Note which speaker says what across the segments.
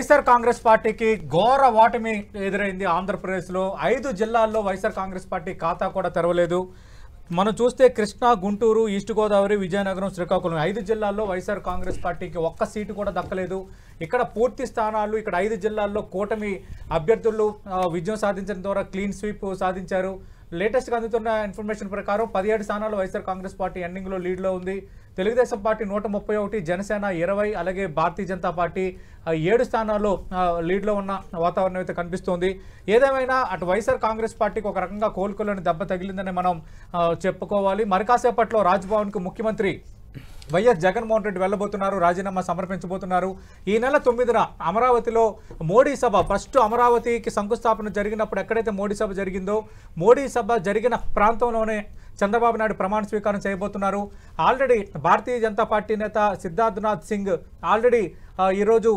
Speaker 1: వైఎస్ఆర్ కాంగ్రెస్ పార్టీకి ఘోర ఓటమి ఎదురైంది. ఆంధ్రప్రదేశ్లో 5 జిల్లాల్లో వైఎస్ఆర్ కాంగ్రెస్ పార్టీ ఖాతా కూడా తెరవలేదు. మనం చూస్తే కృష్ణా, గుంటూరు, ఈస్ట్ గోదావరి, విజయనగరం, శ్రీకాకుళం 5 జిల్లాల్లో వైఎస్ఆర్ కాంగ్రెస్ పార్టీకి ఒక్క సీటు కూడా దక్కలేదు. ఇక్కడ పూర్తి స్థానాలు ఇక్కడ 5 జిల్లాల్లో కూటమి అభ్యర్థులు విజయం సాధించడం ద్వారా క్లీన్ స్వీప్ సాధించారు. లేటెస్ట్గా అందుతున్న ఇన్ఫర్మేషన్ ప్రకారం 17 స్థానాలు వైఎస్ఆర్ కాంగ్రెస్ పార్టీ ఎండింగ్లో లీడ్లో ఉంది. తెలుగుదేశం పార్టీ 131, జనసేన 20, అలాగే భారతీయ జనతా పార్టీ 7 స్థానాల్లో లీడ్లో ఉన్న వాతావరణం అయితే కనిపిస్తోంది. ఏదేమైనా అటు వైఎస్ఆర్ కాంగ్రెస్ పార్టీకి ఒక రకంగా కోలుకోలేని దెబ్బ తగిలిందని మనం చెప్పుకోవాలి. మరి కాసేపట్లో రాజ్భవన్కు ముఖ్యమంత్రి వైఎస్ జగన్మోహన్ రెడ్డి వెళ్ళబోతున్నారు, రాజీనామా సమర్పించబోతున్నారు. ఈ నెల 9న అమరావతిలో మోడీ సభ, ఫస్ట్ అమరావతికి శంకుస్థాపన జరిగినప్పుడు ఎక్కడైతే మోడీ సభ జరిగిందో, మోడీ సభ జరిగిన ప్రాంతంలోనే చంద్రబాబు నాయుడు ప్రమాణ స్వీకారం చేయబోతున్నారు. ఆల్రెడీ భారతీయ జనతా పార్టీ నేత సిద్ధార్థనాథ్ సింగ్ ఆల్రెడీ ఈరోజు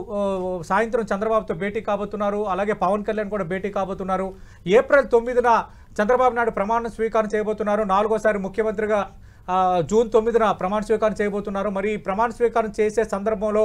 Speaker 1: సాయంత్రం చంద్రబాబుతో భేటీ కాబోతున్నారు. అలాగే పవన్ కళ్యాణ్ కూడా భేటీ కాబోతున్నారు. ఏప్రిల్ 9న చంద్రబాబు నాయుడు ప్రమాణ స్వీకారం చేయబోతున్నారు. 4వ ముఖ్యమంత్రిగా జూన్ 9న ప్రమాణ స్వీకారం చేయబోతున్నారు. మరి ప్రమాణ స్వీకారం చేసే సందర్భంలో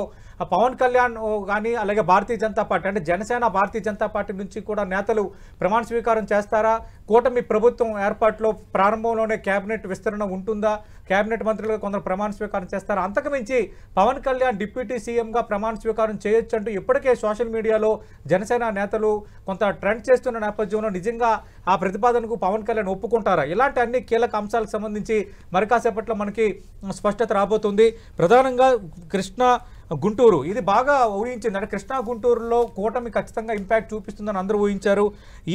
Speaker 1: పవన్ కళ్యాణ్ కానీ అలాగే భారతీయ జనతా పార్టీ అంటే జనసేన, భారతీయ జనతా పార్టీ నుంచి కూడా నేతలు ప్రమాణ స్వీకారం చేస్తారా? కూటమి ప్రభుత్వం ఏర్పాటులో ప్రారంభంలోనే కేబినెట్ విస్తరణ ఉంటుందా? కేబినెట్ మంత్రులుగా కొందరు ప్రమాణ స్వీకారం చేస్తారా? అంతకుమించి పవన్ కళ్యాణ్ డిప్యూటీ సీఎంగా ప్రమాణ స్వీకారం చేయొచ్చు అంటూ ఇప్పటికే సోషల్ మీడియాలో జనసేన నేతలు కొంత ట్రెండ్ చేస్తున్న నేపథ్యంలో నిజంగా ఆ ప్రతిపాదనకు పవన్ కళ్యాణ్ ఒప్పుకుంటారా? ఇలాంటి అన్ని కీలక అంశాలకు సంబంధించి మరి కాసేపట్లో మనకి స్పష్టత రాబోతుంది. ప్రధానంగా కృష్ణా, గుంటూరు ఇది బాగా ఊహించింది. అంటే కృష్ణా, గుంటూరులో కూటమి ఖచ్చితంగా ఇంపాక్ట్ చూపిస్తుందని అందరూ ఊహించారు.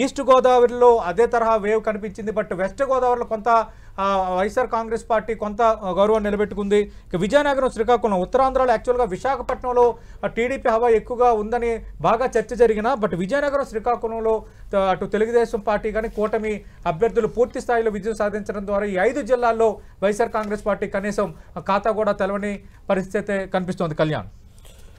Speaker 1: ఈస్ట్ గోదావరిలో అదే తరహా వేవ్ కనిపించింది. బట్ వెస్ట్ గోదావరిలో కొంత వైఎస్ఆర్ కాంగ్రెస్ పార్టీ కొంత గౌరవం నిలబెట్టుకుంది. ఇక విజయనగరం, శ్రీకాకుళం, ఉత్తరాంధ్రలో యాక్చువల్గా విశాఖపట్నంలో టీడీపీ హవా ఎక్కువగా ఉందని బాగా చర్చ జరిగిన బట్ విజయనగరం, శ్రీకాకుళంలో అటు తెలుగుదేశం పార్టీ కానీ కూటమి అభ్యర్థులు పూర్తి స్థాయిలో విజయం సాధించడం ద్వారా ఈ 5 జిల్లాల్లో వైఎస్ఆర్ కాంగ్రెస్ పార్టీ కనీసం ఖాతా కూడా తెలవని పరిస్థితి కనిపిస్తోంది. కళ్యాణ్.